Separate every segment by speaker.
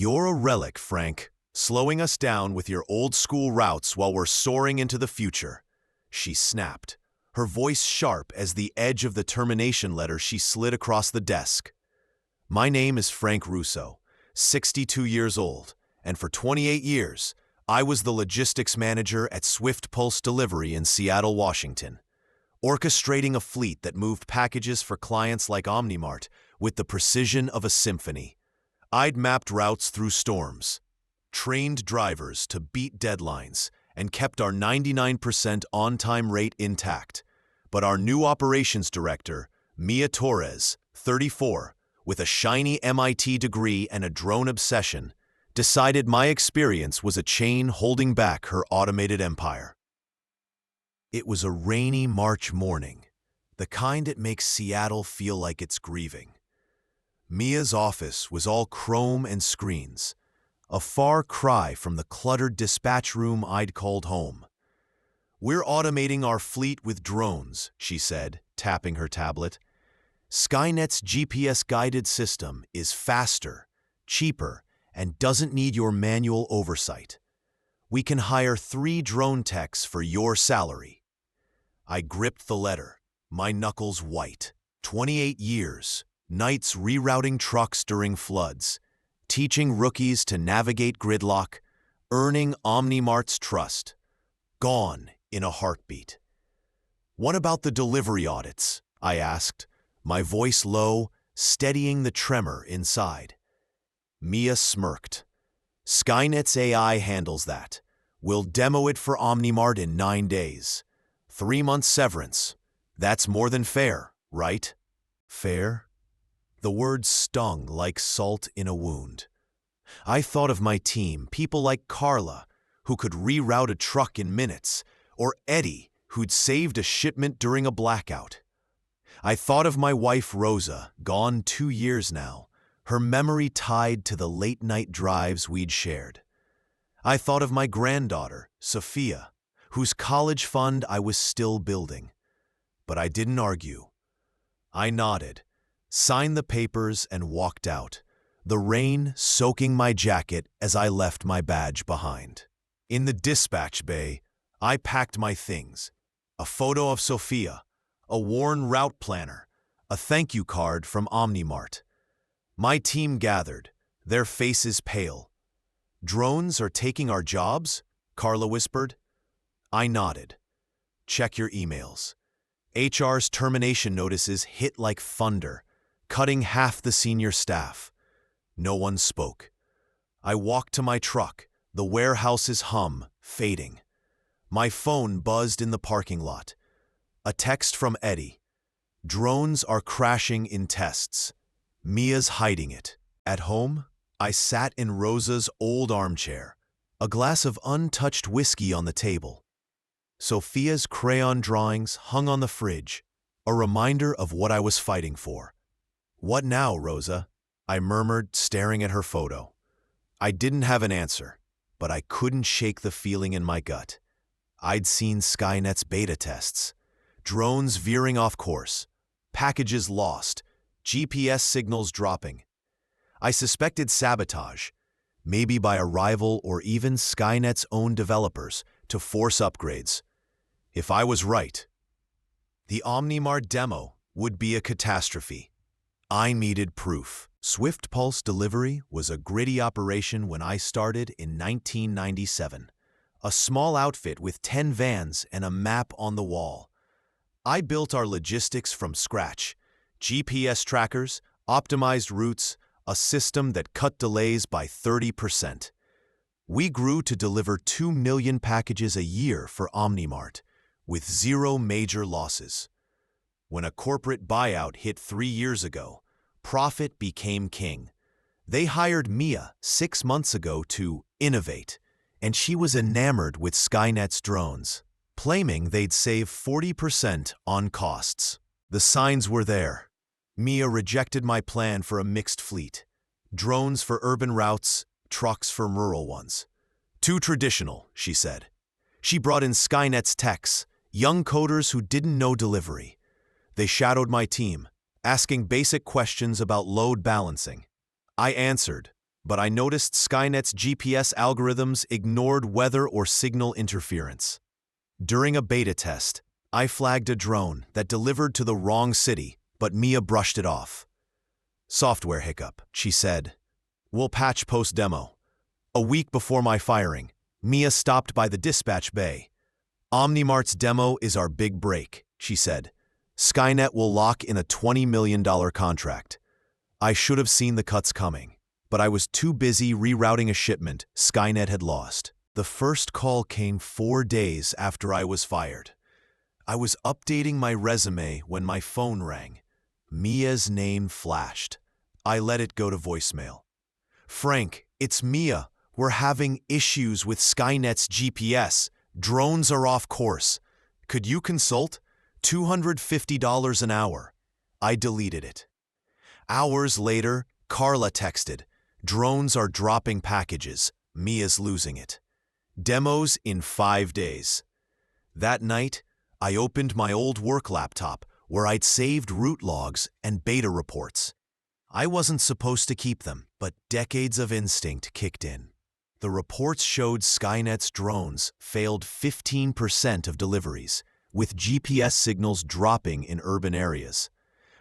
Speaker 1: You're a relic, Frank, slowing us down with your old-school routes while we're soaring into the future. She snapped, her voice sharp as the edge of the termination letter she slid across the desk. My name is Frank Russo, 62 years old, and for 28 years, I was the logistics manager at Swift Pulse Delivery in Seattle, Washington, orchestrating a fleet that moved packages for clients like Omnimart with the precision of a symphony. I'd mapped routes through storms, trained drivers to beat deadlines, and kept our 99% on-time rate intact. But our new operations director, Mia Torres, 34, with a shiny MIT degree and a drone obsession, decided my experience was a chain holding back her automated empire. It was a rainy March morning, the kind that makes Seattle feel like it's grieving. Mia's office was all chrome and screens, a far cry from the cluttered dispatch room I'd called home. "We're automating our fleet with drones," she said, tapping her tablet. "Skynet's GPS-guided system is faster, cheaper, and doesn't need your manual oversight. We can hire 3 drone techs for your salary." I gripped the letter, my knuckles white. 28 years, nights rerouting trucks during floods, teaching rookies to navigate gridlock, earning Omnimart's trust. Gone in a heartbeat. "What about the delivery audits?" I asked, my voice low, steadying the tremor inside. Mia smirked. "Skynet's AI handles that. We'll demo it for Omnimart in 9 days. 3 months severance. That's more than fair, right?" Fair? The word stung like salt in a wound. I thought of my team, people like Carla, who could reroute a truck in minutes, or Eddie, who'd saved a shipment during a blackout. I thought of my wife Rosa, gone 2 years now, her memory tied to the late-night drives we'd shared. I thought of my granddaughter, Sophia, whose college fund I was still building. But I didn't argue. I nodded, signed the papers, and walked out, the rain soaking my jacket as I left my badge behind. In the dispatch bay, I packed my things: a photo of Sophia, a worn route planner, a thank you card from Omnimart. My team gathered, their faces pale. "Drones are taking our jobs?" Carla whispered. I nodded. "Check your emails." HR's termination notices hit like thunder, cutting half the senior staff. No one spoke. I walked to my truck, the warehouse's hum fading. My phone buzzed in the parking lot. A text from Eddie. "Drones are crashing in tests. Mia's hiding it." At home, I sat in Rosa's old armchair, a glass of untouched whiskey on the table. Sophia's crayon drawings hung on the fridge, a reminder of what I was fighting for. "What now, Rosa?" I murmured, staring at her photo. I didn't have an answer, but I couldn't shake the feeling in my gut. I'd seen Skynet's beta tests. Drones veering off course, packages lost, GPS signals dropping. I suspected sabotage, maybe by a rival or even Skynet's own developers, to force upgrades. If I was right, the Omnimart demo would be a catastrophe. I needed proof. Swift Pulse Delivery was a gritty operation when I started in 1997. A small outfit with 10 vans and a map on the wall. I built our logistics from scratch. GPS trackers, optimized routes, a system that cut delays by 30%. We grew to deliver 2 million packages a year for Omnimart, with 0 major losses. When a corporate buyout hit 3 years ago, profit became king. They hired Mia 6 months ago to innovate, and she was enamored with Skynet's drones, claiming they'd save 40% on costs. The signs were there. Mia rejected my plan for a mixed fleet. Drones for urban routes, trucks for rural ones. "Too traditional," she said. She brought in Skynet's techs, young coders who didn't know delivery. They shadowed my team, asking basic questions about load balancing. I answered, but I noticed Skynet's GPS algorithms ignored weather or signal interference. During a beta test, I flagged a drone that delivered to the wrong city, but Mia brushed it off. "Software hiccup," she said. "We'll patch post-demo." A week before my firing, Mia stopped by the dispatch bay. "Omnimart's demo is our big break," she said. "Skynet will lock in a $20 million contract." I should have seen the cuts coming, but I was too busy rerouting a shipment Skynet had lost. The first call came 4 days after I was fired. I was updating my resume when my phone rang. Mia's name flashed. I let it go to voicemail. "Frank, it's Mia. We're having issues with Skynet's GPS. Drones are off course. Could you consult? $250 an hour." I deleted it. Hours later, Carla texted, "Drones are dropping packages. Mia's losing it. Demos in 5 days." That night, I opened my old work laptop where I'd saved route logs and beta reports. I wasn't supposed to keep them, but decades of instinct kicked in. The reports showed Skynet's drones failed 15% of deliveries, with GPS signals dropping in urban areas.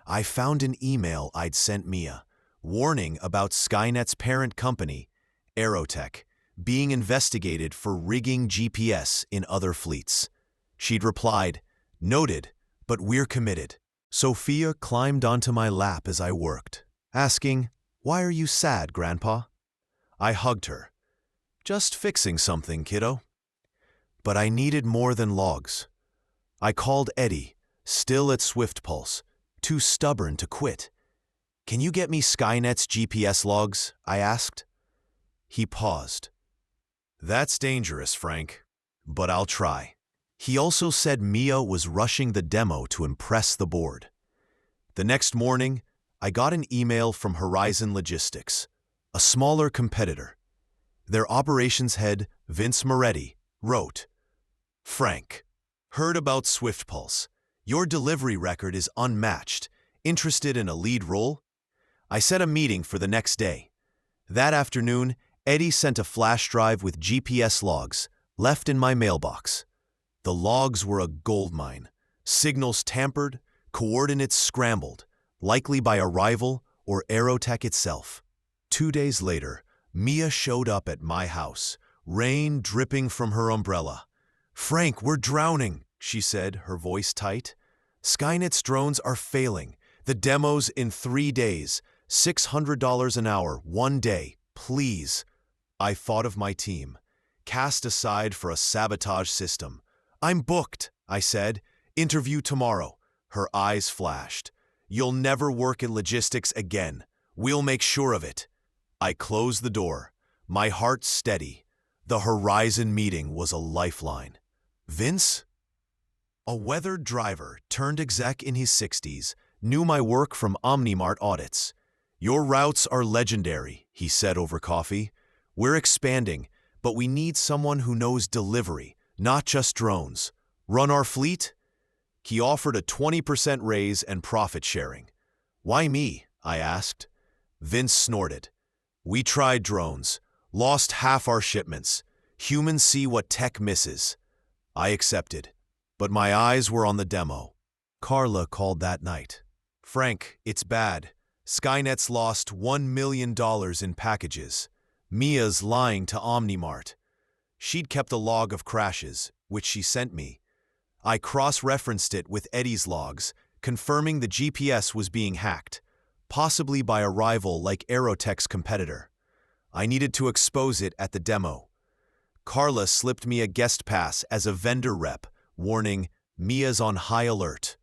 Speaker 1: I found an email I'd sent Mia, warning about Skynet's parent company, Aerotech, being investigated for rigging GPS in other fleets. She'd replied, "Noted, but we're committed." Sophia climbed onto my lap as I worked, asking, "Why are you sad, Grandpa?" I hugged her. "Just fixing something, kiddo." But I needed more than logs. I called Eddie, still at Swift Pulse, too stubborn to quit. "Can you get me Skynet's GPS logs?" I asked. He paused. "That's dangerous, Frank, but I'll try." He also said Mia was rushing the demo to impress the board. The next morning, I got an email from Horizon Logistics, a smaller competitor. Their operations head, Vince Moretti, wrote, "Frank, heard about Swift Pulse. Your delivery record is unmatched. Interested in a lead role?" I set a meeting for the next day. That afternoon, Eddie sent a flash drive with GPS logs, left in my mailbox. The logs were a goldmine. Signals tampered, coordinates scrambled, likely by a rival or Aerotech itself. 2 days later, Mia showed up at my house, rain dripping from her umbrella. "Frank, we're drowning," she said, her voice tight. "Skynet's drones are failing. The demo's in 3 days. $600 an hour, 1 day. Please." I thought of my team, cast aside for a sabotage system. "I'm booked," I said. "Interview tomorrow." Her eyes flashed. "You'll never work in logistics again. We'll make sure of it." I closed the door, my heart steady. The Horizon meeting was a lifeline. Vince, a weathered driver turned exec in his 60s, knew my work from Omnimart audits. "Your routes are legendary," he said over coffee. "We're expanding, but we need someone who knows delivery, not just drones. Run our fleet?" He offered a 20% raise and profit sharing. "Why me?" I asked. Vince snorted. "We tried drones, lost half our shipments. Humans see what tech misses." I accepted, but my eyes were on the demo. Carla called that night. "Frank, it's bad. Skynet's lost $1 million in packages. Mia's lying to Omnimart." She'd kept a log of crashes, which she sent me. I cross-referenced it with Eddie's logs, confirming the GPS was being hacked, possibly by a rival like Aerotech's competitor. I needed to expose it at the demo. Carla slipped me a guest pass as a vendor rep, warning, "Mia's on high alert."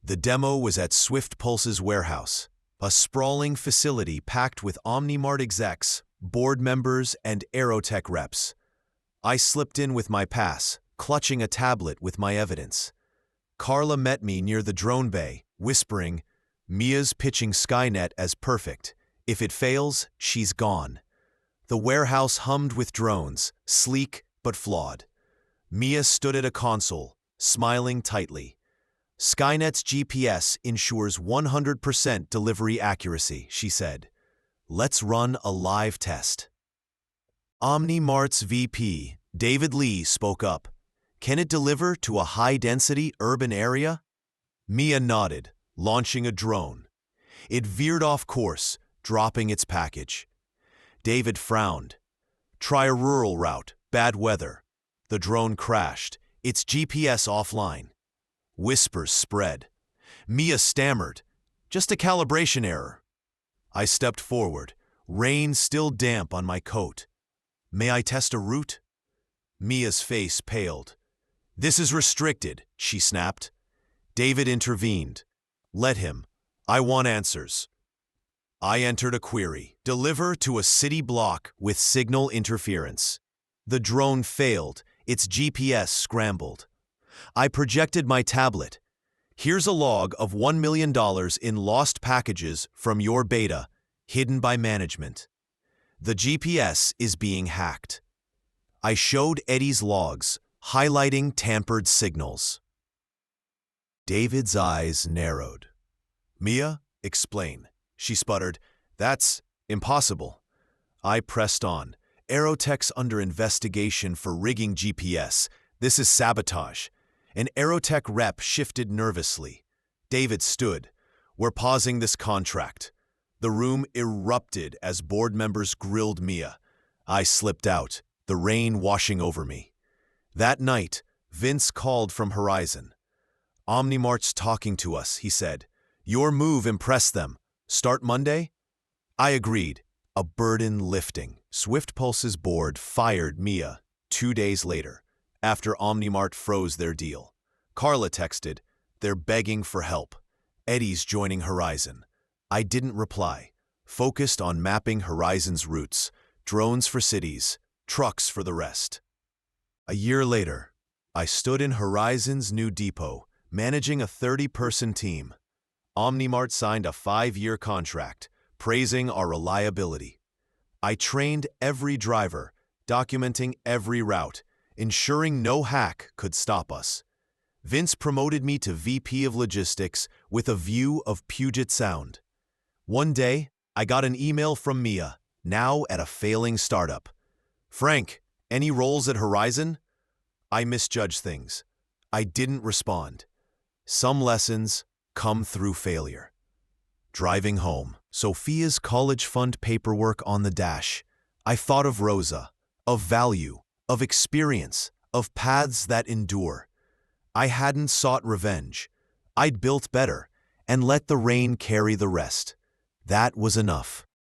Speaker 1: The demo was at Swift Pulse's warehouse, a sprawling facility packed with Omnimart execs, board members, and Aerotech reps. I slipped in with my pass, clutching a tablet with my evidence. Carla met me near the drone bay, whispering, "Mia's pitching Skynet as perfect. If it fails, she's gone." The warehouse hummed with drones, sleek but flawed. Mia stood at a console, smiling tightly. "Skynet's GPS ensures 100% delivery accuracy," she said. Let's run a live test. OmniMart's VP, David Lee, spoke up. Can it deliver to a high-density urban area? Mia nodded, launching a drone. It veered off course, dropping its package. David frowned. Try a rural route, bad weather. The drone crashed, its GPS offline. Whispers spread. Mia stammered. Just a calibration error. I stepped forward, rain still damp on my coat. May I test a route? Mia's face paled. This is restricted, she snapped. David intervened. Let him. I want answers. I entered a query. Deliver to a city block with signal interference. The drone failed, its GPS scrambled. I projected my tablet. Here's a log of $1 million in lost packages from your beta, hidden by management. The GPS is being hacked. I showed Eddie's logs, highlighting tampered signals. David's eyes narrowed. Mia, explain. She sputtered. That's impossible. I pressed on. Aerotech's under investigation for rigging GPS. This is sabotage. An Aerotech rep shifted nervously. David stood. We're pausing this contract. The room erupted as board members grilled Mia. I slipped out, the rain washing over me. That night, Vince called from Horizon. OmniMart's talking to us, he said. Your move impressed them. Start Monday? I agreed, a burden lifting. Swift Pulse's board fired Mia 2 days later, after OmniMart froze their deal. Carla texted, they're begging for help. Eddie's joining Horizon. I didn't reply, focused on mapping Horizon's routes, drones for cities, trucks for the rest. A year later, I stood in Horizon's new depot, managing a 30-person team. OmniMart signed a 5-year contract, praising our reliability. I trained every driver, documenting every route, ensuring no hack could stop us. Vince promoted me to VP of Logistics with a view of Puget Sound. One day, I got an email from Mia, now at a failing startup. Frank, any roles at Horizon? I misjudged things. I didn't respond. Some lessons come through failure. Driving home, Sophia's college fund paperwork on the dash. I thought of Rosa, of value, of experience, of paths that endure. I hadn't sought revenge. I'd built better and let the rain carry the rest. That was enough.